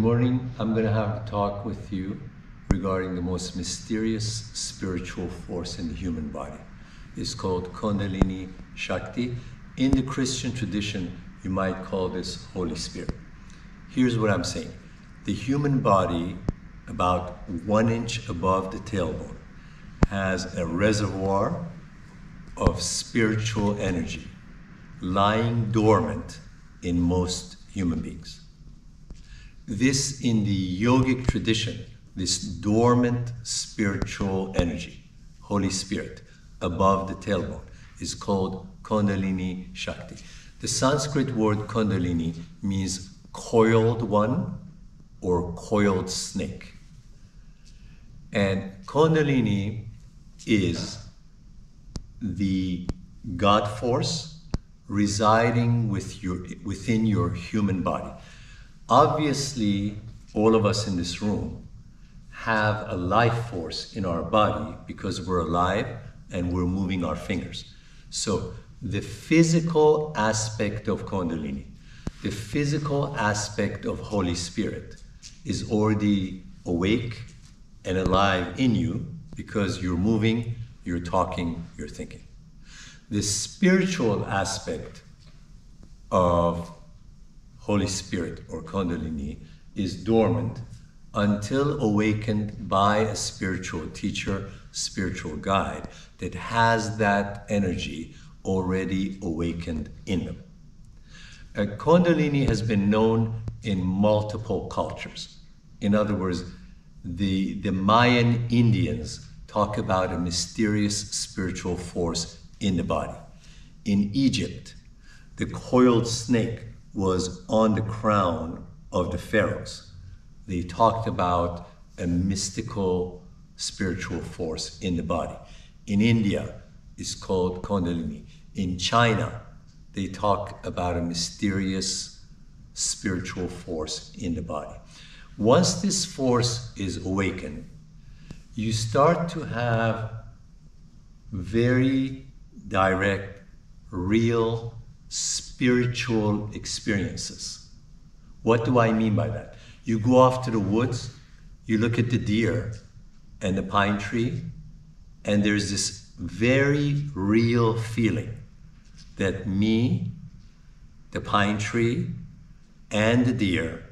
morning. I'm going to have a talk with you regarding the most mysterious spiritual force in the human body. It's called Kundalini Shakti. In the Christian tradition, you might call this Holy Spirit. Here's what I'm saying. The human body, about 1 inch above the tailbone, has a reservoir of spiritual energy lying dormant in most human beings. This, in the yogic tradition, this dormant spiritual energy, Holy Spirit, above the tailbone, is called Kundalini Shakti. The Sanskrit word Kundalini means coiled one or coiled snake. And Kundalini is the God force residing within your human body. Obviously, all of us in this room have a life force in our body because we're alive and we're moving our fingers. So the physical aspect of Kundalini, the physical aspect of Holy Spirit is already awake and alive in you because you're moving, you're talking, you're thinking. The spiritual aspect of Holy Spirit or Kundalini is dormant until awakened by a spiritual teacher, spiritual guide that has that energy already awakened in them. Kundalini has been known in multiple cultures. In other words, the Mayan Indians talk about a mysterious spiritual force in the body. In Egypt, the coiled snake was on the crown of the pharaohs. They talked about a mystical spiritual force in the body. In India, it's called Kundalini. In China, they talk about a mysterious spiritual force in the body. Once this force is awakened, you start to have very direct, real, spiritual experiences. What do I mean by that? You go off to the woods, you look at the deer and the pine tree, and there's this very real feeling that me, the pine tree, and the deer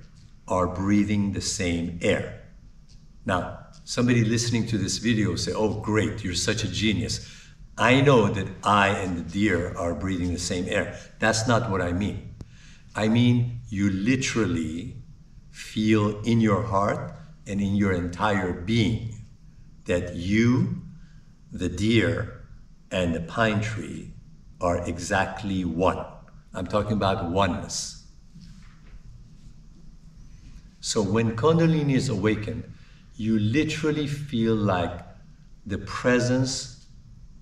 are breathing the same air. Now, somebody listening to this video will say, oh great, you're such a genius. I know that I and the deer are breathing the same air. That's not what I mean. I mean, you literally feel in your heart and in your entire being that you, the deer, and the pine tree are exactly one. I'm talking about oneness. So when Kundalini is awakened, you literally feel like the presence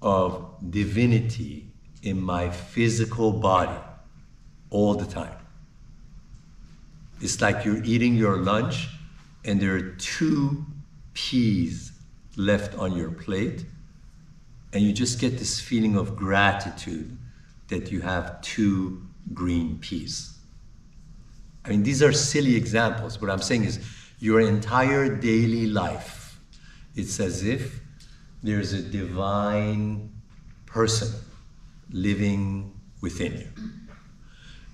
of divinity in my physical body all the time. It's like you're eating your lunch and there are 2 peas left on your plate, and you just get this feeling of gratitude that you have 2 green peas. I mean, these are silly examples. What I'm saying is your entire daily life, it's as if there's a divine person living within you.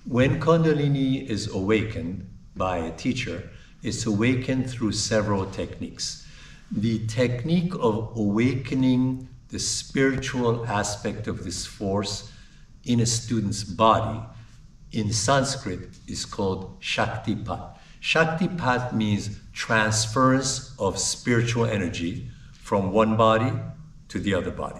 When Kundalini is awakened by a teacher, it's awakened through several techniques. The technique of awakening the spiritual aspect of this force in a student's body in Sanskrit is called Shaktipat. Shaktipat means transference of spiritual energy from one body to the other body.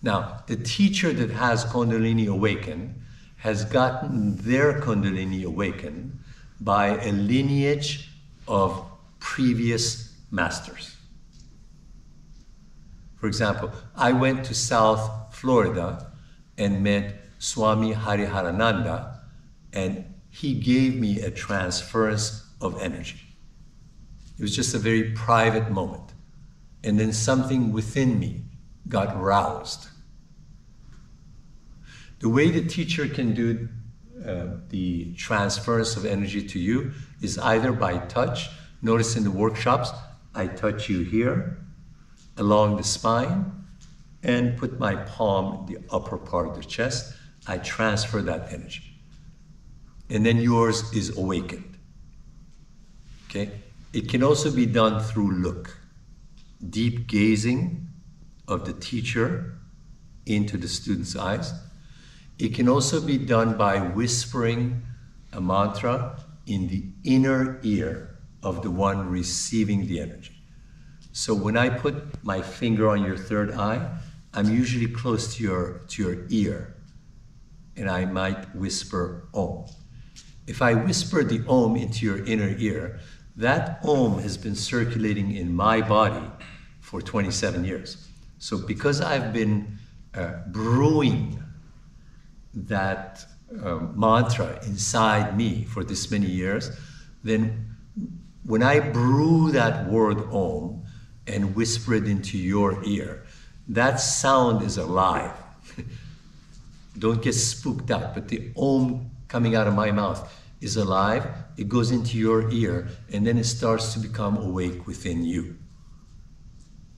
Now, the teacher that has Kundalini awakened has gotten their Kundalini awakened by a lineage of previous masters. For example, I went to South Florida and met Swami Hariharananda, and he gave me a transference of energy. It was just a very private moment. And then something within me got roused. The way the teacher can do the transference of energy to you is either by touch Notice in the workshops, I touch you here, along the spine, and put my palm in the upper part of the chest. I transfer that energy. And then yours is awakened. Okay? It can also be done through look. Deep gazing of the teacher into the student's eyes. It can also be done by whispering a mantra in the inner ear of the one receiving the energy. So when I put my finger on your third eye, I'm usually close to your ear, and I might whisper Om. If I whisper the Om into your inner ear, that Om has been circulating in my body for 27 years. So because I've been brewing that mantra inside me for this many years, then when I brew that word Om and whisper it into your ear, that sound is alive. Don't get spooked out, but the Om coming out of my mouth is alive. It goes into your ear, and then it starts to become awake within you.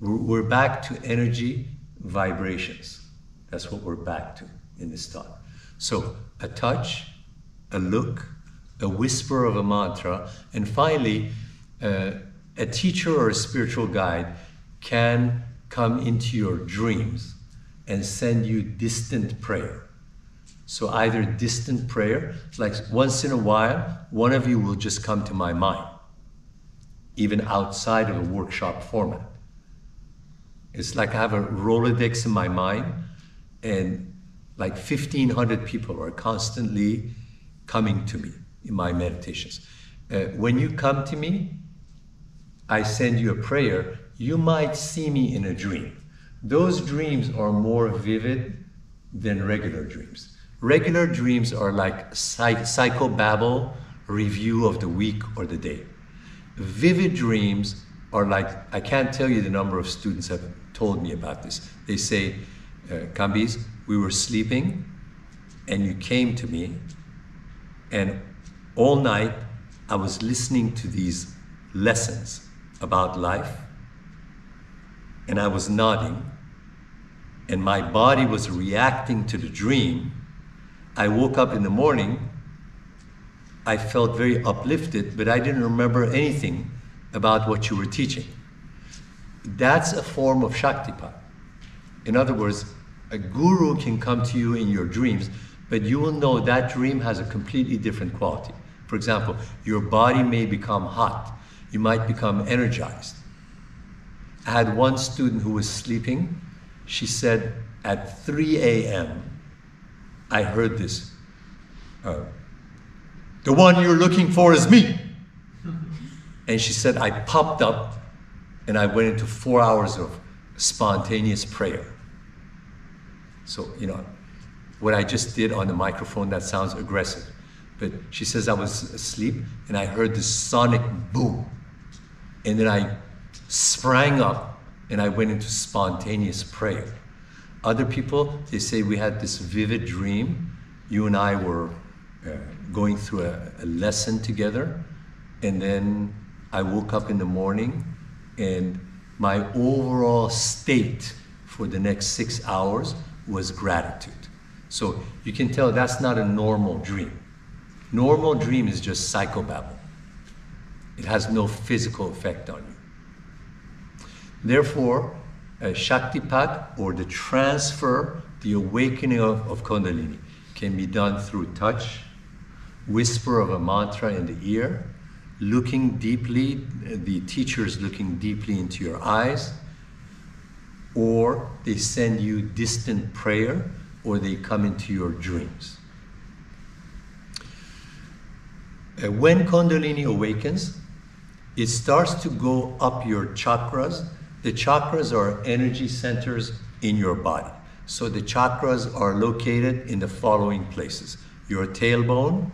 We're back to energy vibrations. That's what we're back to in this thought. So a touch, a look, a whisper of a mantra, and finally, a teacher or a spiritual guide can come into your dreams and send you distant prayer. So either distant prayer, like once in a while, one of you will just come to my mind, even outside of a workshop format. It's like I have a Rolodex in my mind, and like 1,500 people are constantly coming to me in my meditations. When you come to me, I send you a prayer. You might see me in a dream. Those dreams are more vivid than regular dreams. Regular dreams are like psychobabble review of the week or the day. Vivid dreams are like, I can't tell you the number of students have told me about this. They say, Kambis, we were sleeping and you came to me, and all night I was listening to these lessons about life, and I was nodding, and my body was reacting to the dream. I woke up in the morning, I felt very uplifted, but I didn't remember anything about what you were teaching. That's a form of Shaktipat. In other words, a guru can come to you in your dreams, but you will know that dream has a completely different quality. For example, your body may become hot. You might become energized. I had one student who was sleeping. She said at 3 a.m., I heard this, the one you're looking for is me. And she said, I popped up and I went into 4 hours of spontaneous prayer. So, you know, what I just did on the microphone, that sounds aggressive. But she says I was asleep and I heard this sonic boom. And then I sprang up and I went into spontaneous prayer. Other people, they say we had this vivid dream. You and I were going through a lesson together, and then I woke up in the morning and my overall state for the next 6 hours was gratitude. So you can tell that's not a normal dream. Normal dream is just psychobabble. It has no physical effect on you. Therefore, Shaktipat, or the transfer, the awakening of Kundalini, can be done through touch, whisper of a mantra in the ear, looking deeply, the teachers looking deeply into your eyes, or they send you distant prayer, or they come into your dreams. When Kundalini awakens, it starts to go up your chakras. The chakras are energy centers in your body. So the chakras are located in the following places: your tailbone,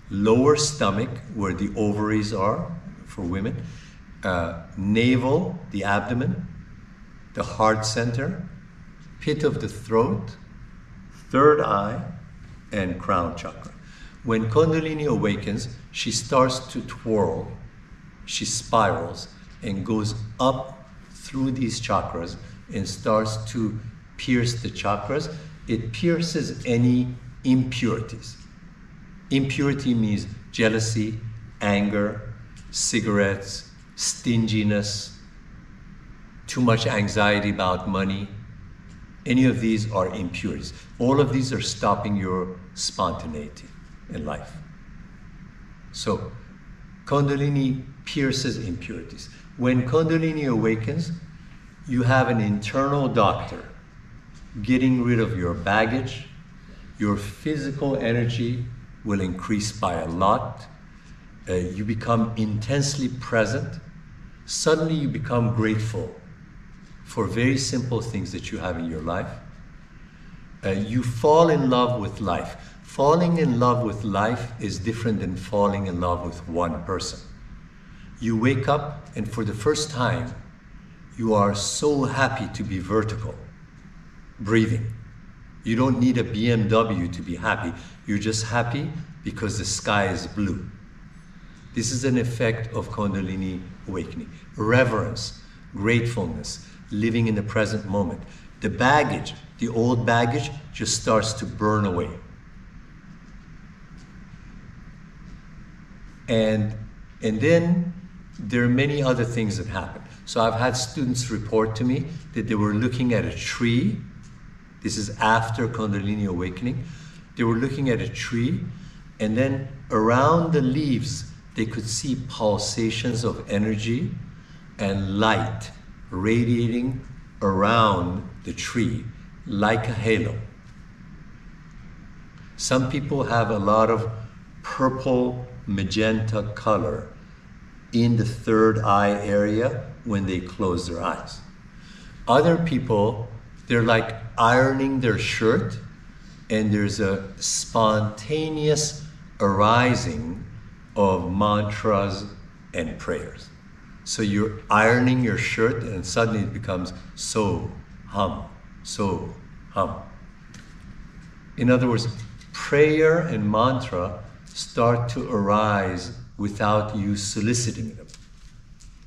lower stomach, where the ovaries are for women, navel, the abdomen, the heart center, pit of the throat, third eye, and crown chakra. When Kundalini awakens, she starts to twirl she spirals and goes up through these chakras and starts to pierce the chakras. It pierces any impurities. Impurity means jealousy, anger, cigarettes, stinginess, too much anxiety about money. Any of these are impurities. All of these are stopping your spontaneity in life. So Kundalini pierces impurities. When Kundalini awakens, you have an internal doctor getting rid of your baggage. Your physical energy will increase by a lot. You become intensely present. Suddenly you become grateful for very simple things that you have in your life. You fall in love with life. Falling in love with life is different than falling in love with one person. You wake up and for the first time, you are so happy to be vertical, breathing. You don't need a BMW to be happy. You're just happy because the sky is blue. This is an effect of Kundalini awakening. Reverence, gratefulness, living in the present moment. The baggage, the old baggage, just starts to burn away. And then there are many other things that happen. So I've had students report to me that they were looking at a tree. This is after Kundalini awakening. They were looking at a tree, and then around the leaves, they could see pulsations of energy and light radiating around the tree like a halo. Some people have a lot of purple, magenta color in the third eye area when they close their eyes. Other people, they're like ironing their shirt, and there's a spontaneous arising of mantras and prayers. So you're ironing your shirt and suddenly it becomes so hum, so hum. In other words, prayer and mantra start to arise without you soliciting them.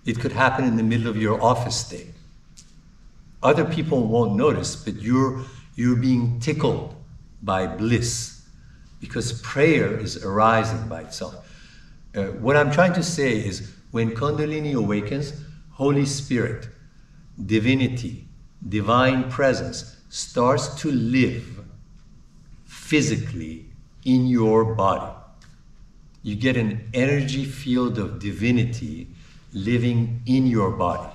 It could happen in the middle of your office day. Other people won't notice, but you're being tickled by bliss because prayer is arising by itself. What I'm trying to say is when Kundalini awakens, Holy Spirit, divinity, divine presence starts to live physically in your body. You get an energy field of divinity living in your body.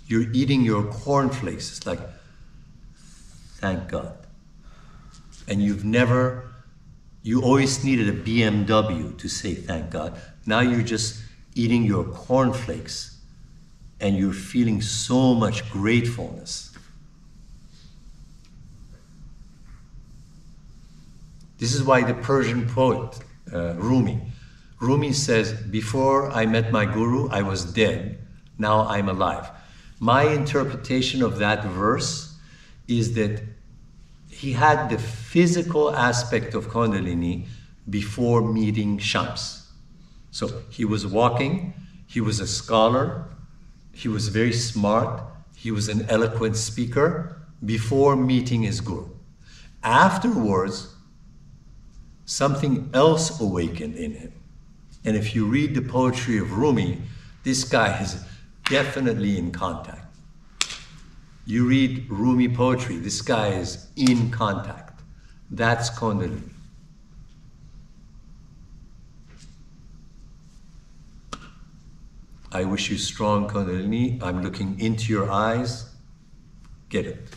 You're eating your cornflakes. It's like, thank God. And you always needed a BMW to say thank God. Now you're just eating your cornflakes and you're feeling so much gratefulness. This is why the Persian poet, Rumi says, before I met my guru, I was dead. Now I'm alive. My interpretation of that verse is that he had the physical aspect of Kundalini before meeting Shams. So he was walking, he was a scholar, he was very smart, he was an eloquent speaker before meeting his guru. Afterwards, something else awakened in him. And if you read the poetry of Rumi, this guy is definitely in contact. You read Rumi poetry, this guy is in contact. That's Kundalini. I wish you strong Kundalini. I'm looking into your eyes. Get it.